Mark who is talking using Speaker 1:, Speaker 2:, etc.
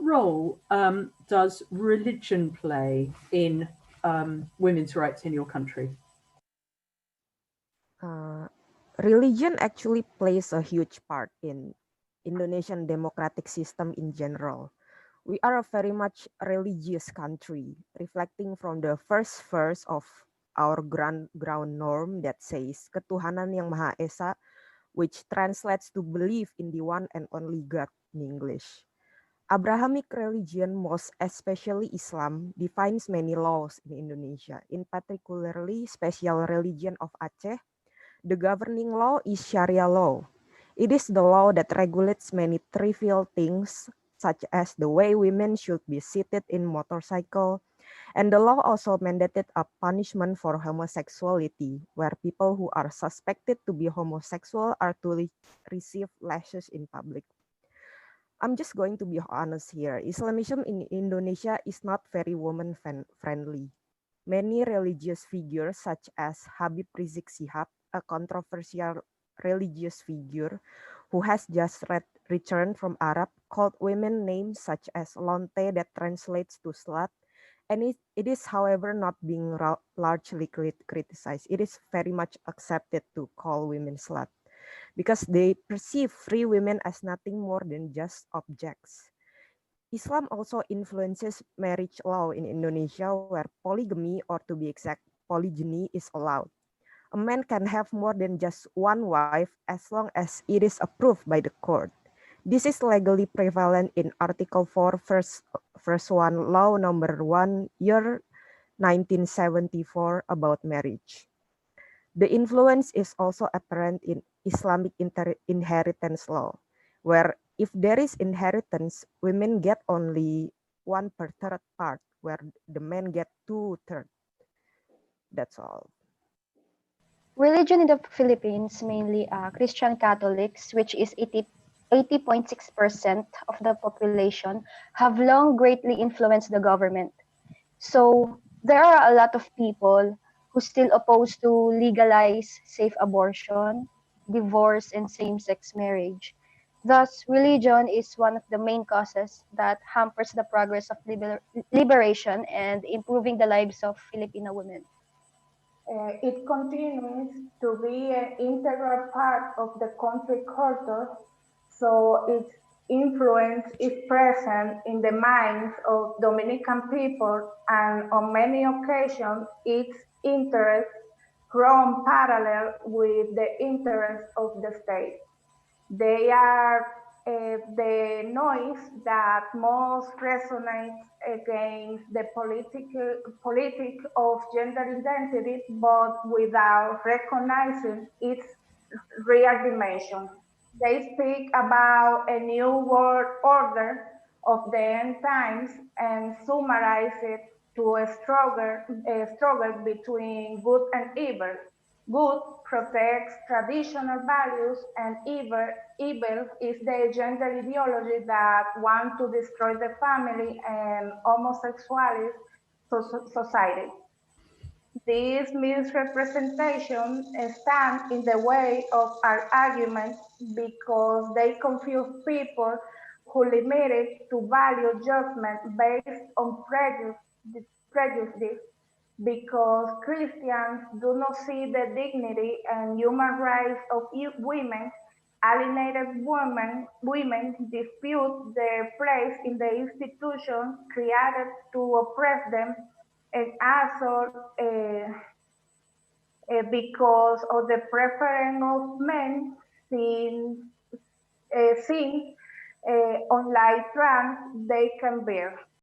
Speaker 1: role does religion play in women's rights in your country?
Speaker 2: Religion actually plays a huge part in Indonesian democratic system in general. We are a very much religious country, reflecting from the first verse of our ground norm that says ketuhanan yang Maha Esa, which translates to believe in the one and only God in English. Abrahamic religion, most especially Islam, defines many laws in Indonesia, in particularly special religion of Aceh. The governing law is Sharia law. It is the law that regulates many trivial things, such as the way women should be seated in motorcycle, and the law also mandated a punishment for homosexuality, where people who are suspected to be homosexual are to receive lashes in public. I'm just going to be honest here. Islamism in Indonesia is not very woman friendly. Many religious figures such as Habib Rizik Sihab, a controversial religious figure who has just returned from Arab, called women names such as Lonte that translates to slut, and it is however not being largely criticized. It is very much accepted to call women slut, because they perceive free women as nothing more than just objects. Islam also influences marriage law in Indonesia, where polygamy, or to be exact, polygyny, is allowed. A man can have more than just one wife as long as it is approved by the court. This is legally prevalent in Article 4, verse 1, Law Number 1, year 1974 about marriage. The influence is also apparent in Islamic inheritance law, where if there is inheritance, women get only 1/3 part, where the men get 2/3. That's all.
Speaker 3: Religion in the Philippines, mainly Christian Catholics, which is 80.6% of the population, have long greatly influenced the government. So there are a lot of people who still oppose to legalize safe abortion, divorce, and same-sex marriage. Thus, religion is one of the main causes that hampers the progress of liberation and improving the lives of Filipino women.
Speaker 4: It continues to be an integral part of the country culture, so its influence is present in the minds of Dominican people, and on many occasions its interests run parallel with the interests of the state. They are the noise that most resonates against the politic of gender identity, but without recognizing its real dimension. They speak about a new world order of the end times and summarize it to a struggle between good and evil. Good protects traditional values, and evil is the gender ideology that wants to destroy the family and homosexuality society. These misrepresentations stand in the way of our argument because they confuse people who limit it to value judgment based on prejudice, because Christians do not see the dignity and human rights of women. Alienated women dispute their place in the institution created to oppress them, and also because of the preference of men seen unlike trans they can bear.